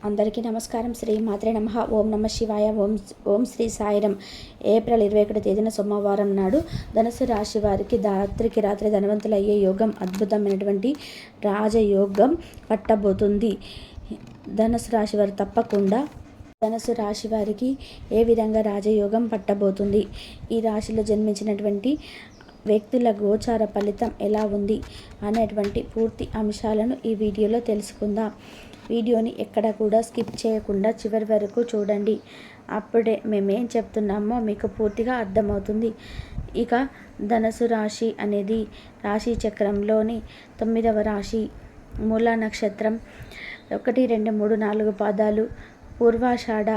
అందరికీ నమస్కారం. శ్రీ మాత్రే నమః. ఓం నమ శివాయ. ఓం శ్రీ సాయిరం. ఏప్రిల్ 21 తేదీన సోమవారం నాడు ధనుసు రాశి వారికి రాత్రికి రాత్రి ధనవంతులు అయ్యే యోగం, అద్భుతమైనటువంటి రాజయోగం పట్టబోతుంది. ధనుసు రాశి వారు తప్పకుండా ధనుసు రాశి వారికి ఏ విధంగా రాజయోగం పట్టబోతుంది, ఈ రాశిలో జన్మించినటువంటి వ్యక్తుల గోచార ఫలితం ఎలా ఉంది అనేటువంటి పూర్తి అంశాలను ఈ వీడియోలో తెలుసుకుందాం. వీడియోని ఎక్కడ కూడా స్కిప్ చేయకుండా చివరి వరకు చూడండి. అప్పుడే మేమేం చెప్తున్నామో మీకు పూర్తిగా అర్థమవుతుంది. ఇక ధనుసు రాశి అనేది రాశి చక్రంలోని 9వ రాశి. మూలా నక్షత్రం 1, 2, 3, 4 పాదాలు, పూర్వాషాఢ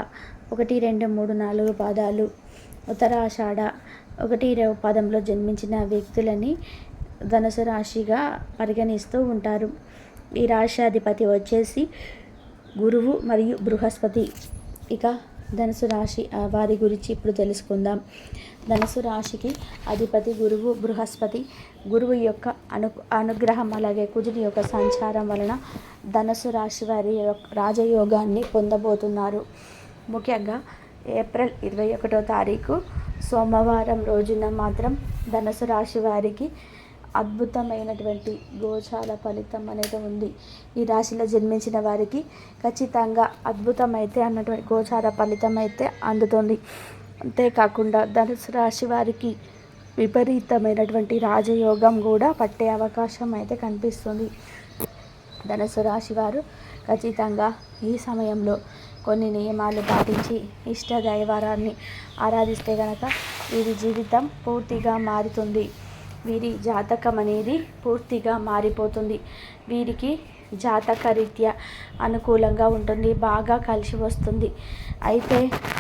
1, 2, 3, 4 పాదాలు, ఉత్తరాషాఢ 1వ పాదంలో జన్మించిన వ్యక్తులని ధనుసు రాశిగా పరిగణిస్తూ ఉంటారు. ఈ రాశి అధిపతి వచ్చేసి గురువు మరియు బృహస్పతి. ఇక ధనుసు రాశి వారి గురించి ఇప్పుడు తెలుసుకుందాం. ధనుసు రాశికి అధిపతి గురువు, బృహస్పతి. గురువు యొక్క అనుగ్రహం అలాగే కుజుని యొక్క సంచారం వలన ధనుసు రాశి వారి రాజయోగాన్ని పొందబోతున్నారు. ముఖ్యంగా ఏప్రిల్ 21వ తారీఖు సోమవారం రోజున మాత్రం ధనుసు రాశి వారికి అద్భుతమైనటువంటి గోచార ఫలితం అనేది ఉంది. ఈ రాశిలో జన్మించిన వారికి ఖచ్చితంగా అద్భుతమైతే అన్నటువంటి గోచార ఫలితం అయితే అందుతుంది. అంతేకాకుండా ధనుసు రాశి వారికి విపరీతమైనటువంటి రాజయోగం కూడా పట్టే అవకాశం అయితే కనిపిస్తుంది. ధనుసు రాశి వారు ఖచ్చితంగా ఈ సమయంలో కొన్ని నియమాలు పాటించి ఇష్ట దైవారాన్ని ఆరాధిస్తే కనుక వీరి జీవితం పూర్తిగా మారుతుంది. వీరి జాతకం అనేది పూర్తిగా మారిపోతుంది. వీరికి జాతక రీత్యా అనుకూలంగా ఉంటుంది, బాగా కలిసి వస్తుంది. అయితే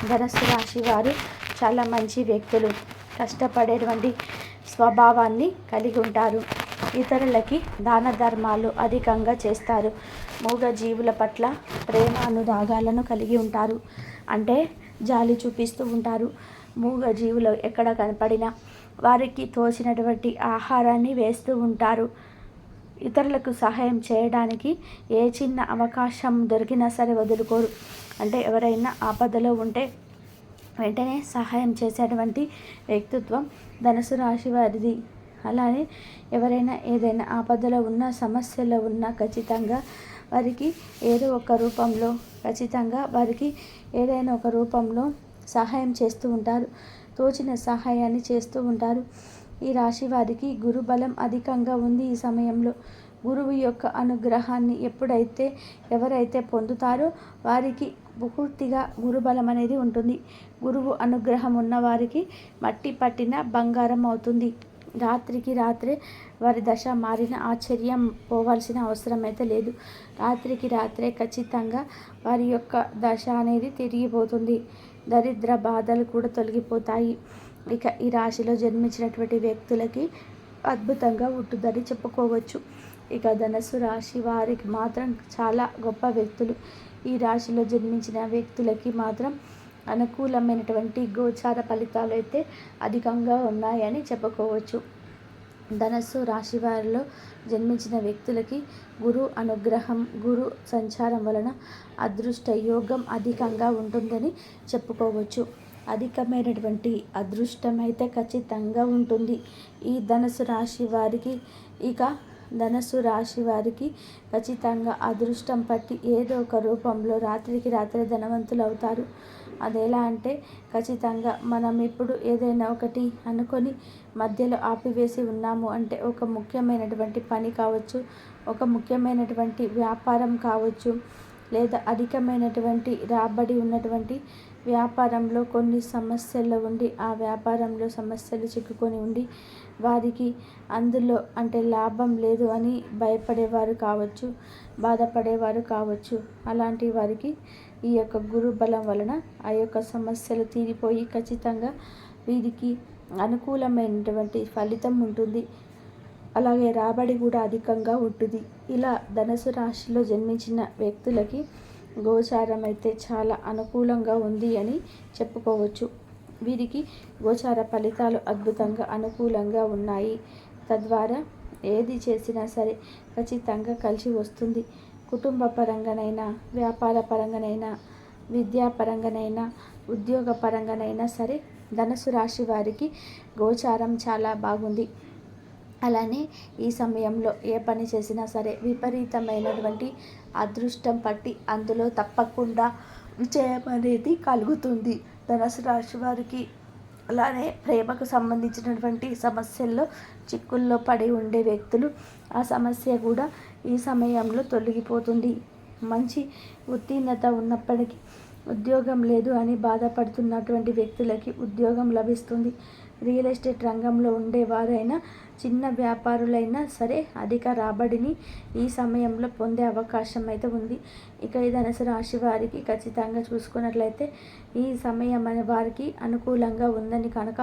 ధనుసు రాశి వారు చాలా మంచి వ్యక్తులు, కష్టపడేటువంటి స్వభావాన్ని కలిగి ఉంటారు. ఇతరులకి దాన ధర్మాలు అధికంగా చేస్తారు. మూగ జీవుల పట్ల ప్రేమ అనురాగాలను కలిగి ఉంటారు. అంటే జాలి చూపిస్తూ ఉంటారు. మూగ జీవులు ఎక్కడ కనపడినా వారికి తోచినటువంటి ఆహారాన్ని వేస్తూ ఉంటారు. ఇతరులకు సహాయం చేయడానికి ఏ చిన్న అవకాశం దొరికినా సరే వదులుకోరు. అంటే ఎవరైనా ఆపదలో ఉంటే వెంటనే సహాయం చేసేటువంటి వ్యక్తిత్వం ధనుసు రాశి వారిది. అలానే ఎవరైనా ఏదైనా ఆపదలో ఉన్న, సమస్యలో ఉన్నా ఖచ్చితంగా వారికి ఏదో ఒక రూపంలో ఏదైనా ఒక రూపంలో సహాయం చేస్తూ ఉంటారు. తోచిన సహాయాన్ని చేస్తూ ఉంటారు. ఈ రాశి వారికి గురుబలం అధికంగా ఉంది. ఈ సమయంలో గురువు యొక్క అనుగ్రహాన్ని ఎవరైతే పొందుతారో వారికి పూర్తిగా గురుబలం అనేది ఉంటుంది. గురువు అనుగ్రహం ఉన్న వారికి మట్టి పట్టిన బంగారం అవుతుంది. రాత్రికి రాత్రే వారి దశ మారిన ఆశ్చర్యం పోవాల్సిన అవసరం అయితే లేదు. రాత్రికి రాత్రే ఖచ్చితంగా వారి యొక్క దశ అనేది తిరిగిపోతుంది. దరిద్ర బాధలు కూడా తొలగిపోతాయి. ఇక ఈ రాశిలో జన్మించినటువంటి వ్యక్తులకి అద్భుతంగా ఉంటుందని చెప్పుకోవచ్చు. ఇక ధనుసు రాశి వారికి మాత్రం చాలా గొప్ప వ్యక్తులు. ఈ రాశిలో జన్మించిన వ్యక్తులకి మాత్రం అనుకూలమైనటువంటి గోచార ఫలితాలు అయితే అధికంగా ఉన్నాయని చెప్పుకోవచ్చు. ధనుసు రాశి వారిలో జన్మించిన వ్యక్తులకి గురు అనుగ్రహం, గురు సంచారం వలన అదృష్ట యోగం అధికంగా ఉంటుందని చెప్పుకోవచ్చు. అధికమైనటువంటి అదృష్టం అయితే ఖచ్చితంగా ఉంటుంది ఈ ధనుసు రాశి వారికి. ఇక ధనుసు రాశి వారికి ఖచ్చితంగా అదృష్టం పట్టి ఏదో ఒక రూపంలో రాత్రికి రాత్రి ధనవంతులు అవుతారు. అది ఎలా అంటే ఖచ్చితంగా మనం ఇప్పుడు ఏదైనా ఒకటి అనుకొని మధ్యలో ఆపివేసి ఉన్నాము అంటే ఒక ముఖ్యమైనటువంటి పని కావచ్చు, ఒక ముఖ్యమైనటువంటి వ్యాపారం కావచ్చు, లేదా అధికమైనటువంటి రాబడి ఉన్నటువంటి వ్యాపారంలో కొన్ని సమస్యలు ఉండి ఆ వ్యాపారంలో సమస్యలు చిక్కుకొని ఉండి వారికి అందులో అంటే లాభం లేదు అని భయపడేవారు కావచ్చు, బాధపడేవారు కావచ్చు. అలాంటి వారికి ఈ యొక్క గురు బలం వలన ఆ యొక్క సమస్యలు తీరిపోయి ఖచ్చితంగా వీరికి అనుకూలమైనటువంటి ఫలితం ఉంటుంది. అలాగే రాబడి కూడా అధికంగా ఉంటుంది. ఇలా ధనుసు రాశిలో జన్మించిన వ్యక్తులకి గోచారం అయితే చాలా అనుకూలంగా ఉంది అని చెప్పుకోవచ్చు. వీరికి గోచార ఫలితాలు అద్భుతంగా అనుకూలంగా ఉన్నాయి. తద్వారా ఏది చేసినా సరే ఖచ్చితంగా కలిసి వస్తుంది. కుటుంబ పరంగానైనా, వ్యాపార పరంగానైనా, విద్యా పరంగానైనా, ఉద్యోగ పరంగానైనా సరే ధనుసు రాశి వారికి గోచారం చాలా బాగుంది. అలానే ఈ సమయంలో ఏ పని చేసినా సరే విపరీతమైనటువంటి అదృష్టం పట్టి అందులో తప్పకుండా విజయం అనేది కలుగుతుంది ధనుసు రాశి వారికి. అలానే ప్రేమకు సంబంధించినటువంటి సమస్యల్లో చిక్కుల్లో పడి ఉండే వ్యక్తులు ఆ సమస్య కూడా ఈ సమయంలో తొలగిపోతుంది. మంచి ఉత్తీర్ణత ఉన్నప్పటికీ ఉద్యోగం లేదు అని బాధపడుతున్నటువంటి వ్యక్తులకి ఉద్యోగం లభిస్తుంది. రియల్ ఎస్టేట్ రంగంలో ఉండేవారైనా, చిన్న వ్యాపారులైనా సరే అధిక రాబడిని ఈ సమయంలో పొందే అవకాశం అయితే ఉంది. ఇక ఈ ధనుసు రాశి వారికి ఖచ్చితంగా చూసుకున్నట్లయితే ఈ సమయం అనే వారికి అనుకూలంగా ఉందని కనుక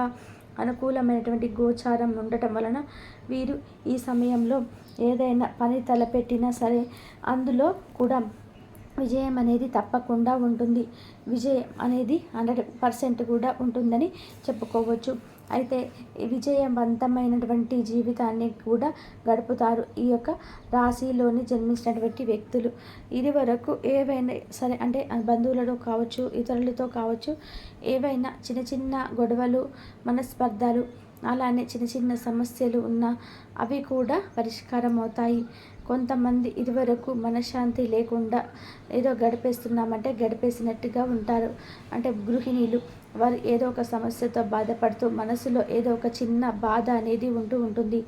అనుకూలమైనటువంటి గోచారం ఉండటం వలన వీరు ఈ సమయంలో ఏదైనా పని తలపెట్టినా సరే అందులో కూడా విజయం అనేది తప్పకుండా ఉంటుంది. విజయం అనేది 100% కూడా ఉంటుందని చెప్పుకోవచ్చు. అయితే విజయవంతమైనటువంటి జీవితాన్ని కూడా గడుపుతారు ఈ యొక్క రాశిలోని జన్మించినటువంటి వ్యక్తులు. ఇది వరకు ఏవైనా సరే అంటే బంధువులతో కావచ్చు, ఇతరులతో కావచ్చు, ఏవైనా చిన్న చిన్న గొడవలు, మనస్పర్ధలు, అలానే చిన్న చిన్న సమస్యలు ఉన్నా అవి కూడా పరిష్కారం అవుతాయి. కొంతమంది ఇదివరకు మనశ్శాంతి లేకుండా ఏదో గడిపేస్తున్నామంటే గడిపేసినట్టుగా ఉంటారు. అంటే గృహిణీలు వారు ఏదో ఒక సమస్యతో బాధపడుతూ మనసులో ఏదో ఒక చిన్న బాధ అనేది ఉంటుంది.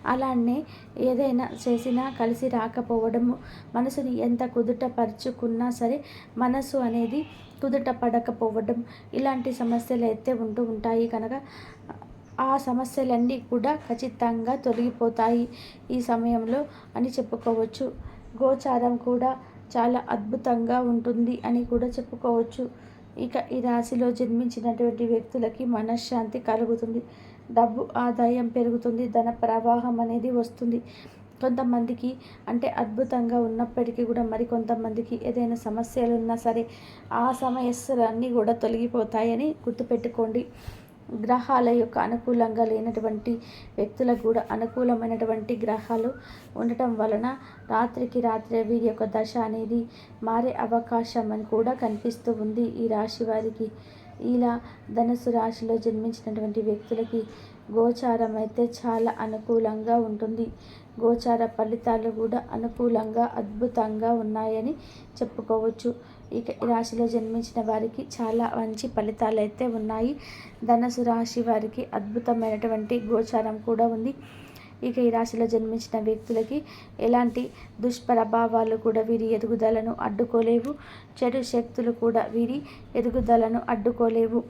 అలానే ఏదైనా చేసినా కలిసి రాకపోవడము, మనసుని ఎంత కుదుటపరుచుకున్నా సరే మనసు అనేది కుదుట పడకపోవడం, ఇలాంటి సమస్యలు అయితే ఉంటాయి కనుక ఆ సమస్యలన్నీ కూడా ఖచ్చితంగా తొలగిపోతాయి ఈ సమయంలో అని చెప్పుకోవచ్చు. గోచారం కూడా చాలా అద్భుతంగా ఉంటుంది అని కూడా చెప్పుకోవచ్చు. ఇక ఈ రాశిలో జన్మించినటువంటి వ్యక్తులకి మనశ్శాంతి కలుగుతుంది, డబ్బు ఆదాయం పెరుగుతుంది, ధన ప్రవాహం అనేది వస్తుంది. కొంతమందికి అంటే అద్భుతంగా ఉన్నప్పటికీ కూడా కొంతమందికి ఏదైనా సమస్యలు ఉన్నా సరే ఆ సమస్యలన్నీ కూడా తొలగిపోతాయని గుర్తుపెట్టుకోండి. గ్రహాల యొక్క అనుకూలంగా లేనటువంటి వ్యక్తులకు కూడా అనుకూలమైనటువంటి గ్రహాలు ఉండటం వలన రాత్రికి రాత్రే వీరి యొక్క దశ అనేది మారే అవకాశం అని కూడా కనిపిస్తూ ఉంది ఈ రాశి వారికి. ఇలా ధనుసు రాశిలో జన్మించినటువంటి వ్యక్తులకి గోచారం అయితే చాలా అనుకూలంగా ఉంటుంది. గోచార ఫలితాలు కూడా అనుకూలంగా అద్భుతంగా ఉన్నాయని చెప్పుకోవచ్చు. ఇక ఈ రాశిలో జన్మించిన వారికి చాలా మంచి ఫలితాలు అయితే ఉన్నాయి. ధనుసు రాశి వారికి అద్భుతమైనటువంటి గోచారం కూడా ఉంది. ఇక ఈ రాశిలో జన్మించిన వ్యక్తులకి ఎలాంటి దుష్ప్రభావాలు కూడా వీరి ఎదుగుదలను అడ్డుకోలేవు. చెడు శక్తులు కూడా వీరి ఎదుగుదలను అడ్డుకోలేవు.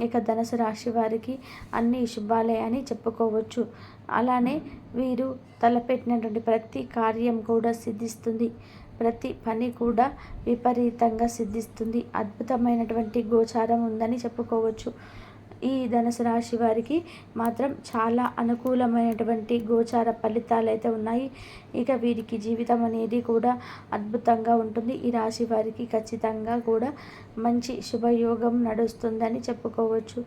ఇక ధనుసు రాశి వారికి అన్ని శుభాలే అని చెప్పుకోవచ్చు. అలానే వీరు తలపెట్టినటువంటి ప్రతి కార్యం కూడా సిద్ధిస్తుంది. ప్రతి పని కూడా విపరీతంగా సిద్ధిస్తుంది. అద్భుతమైనటువంటి గోచారం ఉందని చెప్పుకోవచ్చు. ఈ ధనుసు రాశి వారికి మాత్రం చాలా అనుకూలమైనటువంటి గోచార ఫలితాలు అయితే ఉన్నాయి. ఇక వీరికి జీవితం అనేది కూడా అద్భుతంగా ఉంటుంది. ఈ రాశి వారికి ఖచ్చితంగా కూడా మంచి శుభయోగం నడుస్తుందని చెప్పుకోవచ్చు.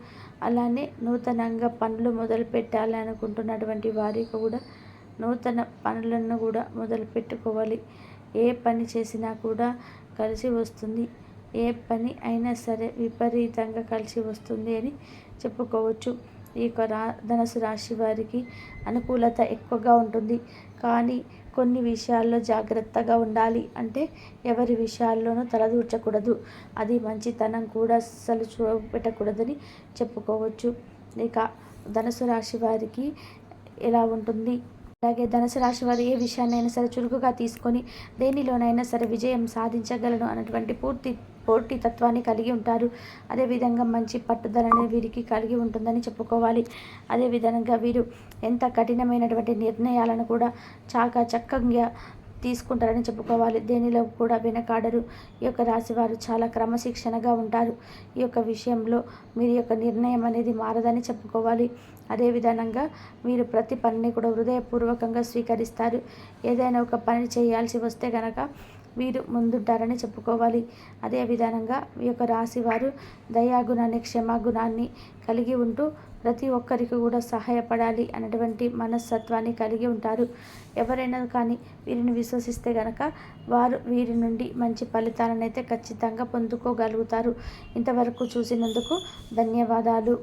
అలానే నూతనంగా పనులు మొదలు పెట్టాలి అనుకుంటున్నటువంటి వారికి కూడా నూతన పనులను కూడా మొదలు పెట్టుకోవాలి. ఏ పని చేసినా కూడా కలిసి వస్తుంది. ఏ పని అయినా సరే విపరీతంగా కలిసి వస్తుంది అని చెప్పుకోవచ్చు. ఈ యొక్క ధనుసు రాశి వారికి అనుకూలత ఎక్కువగా ఉంటుంది. కానీ కొన్ని విషయాల్లో జాగ్రత్తగా ఉండాలి. అంటే ఎవరి విషయాల్లోనూ తలదూర్చకూడదు. అది మంచితనం కూడా అస్సలు చూపెట్టకూడదని చెప్పుకోవచ్చు. ఇక ధనుసు రాశి వారికి ఎలా ఉంటుంది? అలాగే ధనుసు రాశి వారు ఏ విషయాన్నైనా సరే చురుకుగా తీసుకొని దేనిలోనైనా సరే విజయం సాధించగలను అన్నటువంటి పోటీ తత్వాన్ని కలిగి ఉంటారు. అదేవిధంగా మంచి పట్టుదలని వీరికి కలిగి ఉంటుందని చెప్పుకోవాలి. అదేవిధంగా వీరు ఎంత కఠినమైనటువంటి నిర్ణయాలను కూడా చక్కగా తీసుకుంటారని చెప్పుకోవాలి. దేనిలో కూడా వెనకాడరు. ఈ యొక్క రాశి వారు చాలా క్రమశిక్షణగా ఉంటారు. ఈ యొక్క విషయంలో మీరు యొక్క నిర్ణయం అనేది మారదని చెప్పుకోవాలి. అదేవిధంగా మీరు ప్రతి పనిని కూడా హృదయపూర్వకంగా స్వీకరిస్తారు. ఏదైనా ఒక పని చేయాల్సి వస్తే కనుక వీరు ముందుంటారని చెప్పుకోవాలి. అదే విధానంగా ఈ యొక్క రాశి వారు దయాగుణాన్ని, క్షమాగుణాన్ని కలిగి ఉంటూ ప్రతి ఒక్కరికి కూడా సహాయపడాలి అనేటువంటి మనస్తత్వాన్ని కలిగి ఉంటారు. ఎవరైనా కానీ వీరిని విశ్వసిస్తే గనక వారు వీరి నుండి మంచి ఫలితాలను అయితే ఖచ్చితంగా పొందుకోగలుగుతారు. ఇంతవరకు చూసినందుకు ధన్యవాదాలు.